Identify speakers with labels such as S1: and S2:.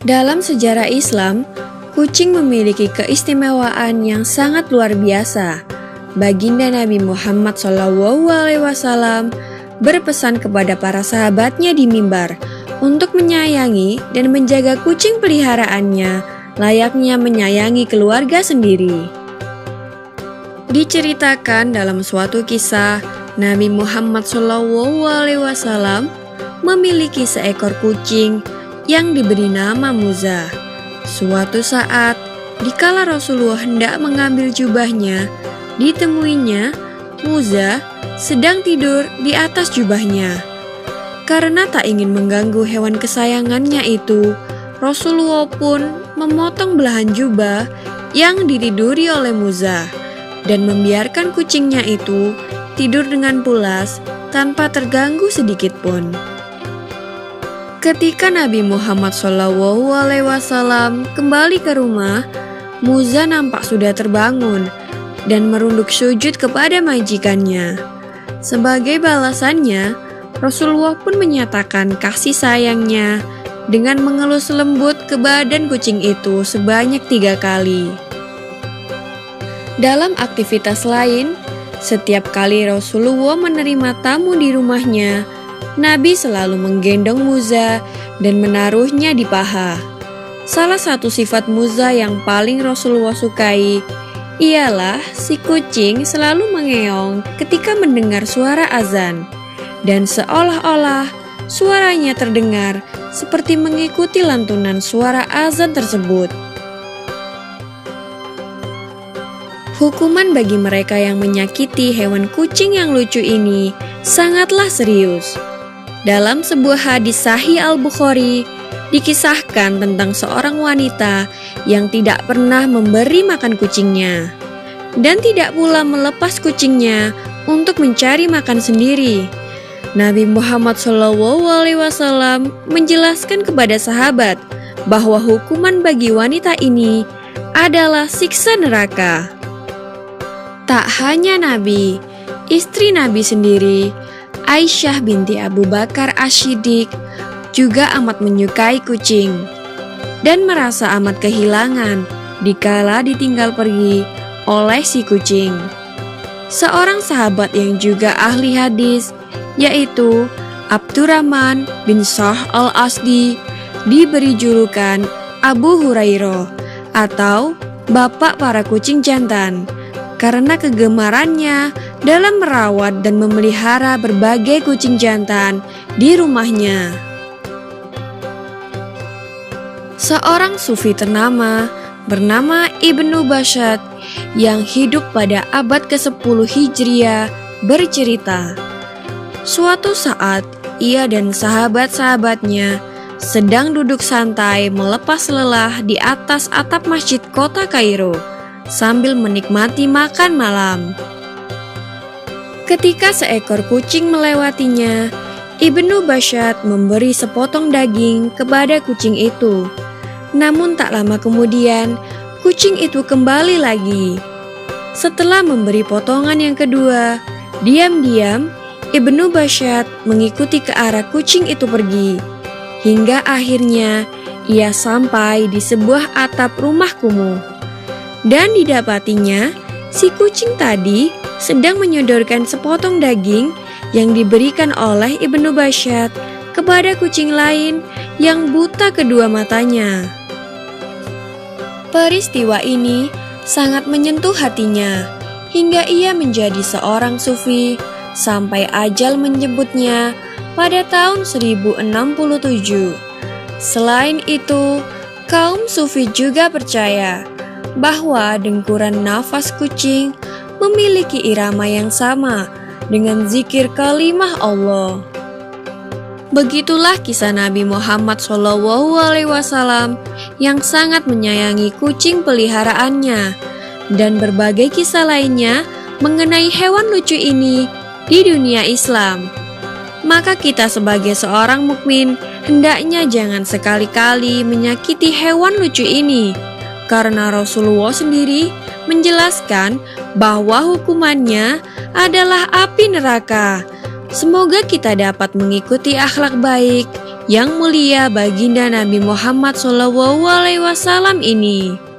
S1: Dalam sejarah Islam, kucing memiliki keistimewaan yang sangat luar biasa. Baginda Nabi Muhammad SAW berpesan kepada para sahabatnya di mimbar untuk menyayangi dan menjaga kucing peliharaannya layaknya menyayangi keluarga sendiri. Diceritakan dalam suatu kisah, Nabi Muhammad SAW memiliki seekor kucing yang diberi nama Muza. Suatu saat, dikala Rasulullah hendak mengambil jubahnya, ditemuinya Muza sedang tidur di atas jubahnya. Karena tak ingin mengganggu hewan kesayangannya itu, Rasulullah pun memotong belahan jubah yang ditiduri oleh Muza dan membiarkan kucingnya itu tidur dengan pulas tanpa terganggu sedikit pun. Ketika Nabi Muhammad SAW kembali ke rumah, Muza nampak sudah terbangun dan merunduk sujud kepada majikannya. Sebagai balasannya, Rasulullah pun menyatakan kasih sayangnya dengan mengelus lembut ke badan kucing itu sebanyak 3 kali. Dalam aktivitas lain, setiap kali Rasulullah menerima tamu di rumahnya, Nabi selalu menggendong Muza dan menaruhnya di paha. Salah satu sifat Muza yang paling Rasulullah sukai ialah si kucing selalu mengeong ketika mendengar suara azan, dan seolah-olah suaranya terdengar seperti mengikuti lantunan suara azan tersebut. Hukuman bagi mereka yang menyakiti hewan kucing yang lucu ini sangatlah serius. Dalam sebuah hadis Sahih Al-Bukhari, dikisahkan tentang seorang wanita yang tidak pernah memberi makan kucingnya dan tidak pula melepas kucingnya untuk mencari makan sendiri. Nabi Muhammad SAW menjelaskan kepada sahabat bahwa hukuman bagi wanita ini adalah siksa neraka. Tak hanya Nabi, istri Nabi sendiri, Aisyah binti Abu Bakar Ash-Shiddiq, juga amat menyukai kucing dan merasa amat kehilangan dikala ditinggal pergi oleh si kucing. Seorang sahabat yang juga ahli hadis, yaitu Abdurrahman bin Sakhr al-Asdi, diberi julukan Abu Hurairah atau Bapak para kucing jantan karena kegemarannya dalam merawat dan memelihara berbagai kucing jantan di rumahnya. Seorang sufi ternama bernama Ibnu Bashad yang hidup pada abad ke-10 Hijriah bercerita, suatu saat ia dan sahabat-sahabatnya sedang duduk santai melepas lelah di atas atap masjid kota Kairo sambil menikmati makan malam. Ketika seekor kucing melewatinya, Ibnu Bashad memberi sepotong daging kepada kucing itu. Namun tak lama kemudian, kucing itu kembali lagi. Setelah memberi potongan yang kedua, diam-diam Ibnu Bashad mengikuti ke arah kucing itu pergi. Hingga akhirnya ia sampai di sebuah atap rumah kumuh. Dan didapatinya, si kucing tadi sedang menyodorkan sepotong daging yang diberikan oleh Ibnu Bashad kepada kucing lain yang buta kedua matanya. Peristiwa ini sangat menyentuh hatinya hingga ia menjadi seorang sufi sampai ajal menjemputnya pada tahun 1067. Selain itu, kaum sufi juga percaya bahwa dengkuran nafas kucing memiliki irama yang sama dengan zikir kalimah Allah. Begitulah kisah Nabi Muhammad SAW yang sangat menyayangi kucing peliharaannya, dan berbagai kisah lainnya mengenai hewan lucu ini di dunia Islam. Maka kita sebagai seorang mukmin hendaknya jangan sekali-kali menyakiti hewan lucu ini, karena Rasulullah sendiri menjelaskan bahwa hukumannya adalah api neraka. Semoga kita dapat mengikuti akhlak baik yang mulia baginda Nabi Muhammad SAW ini.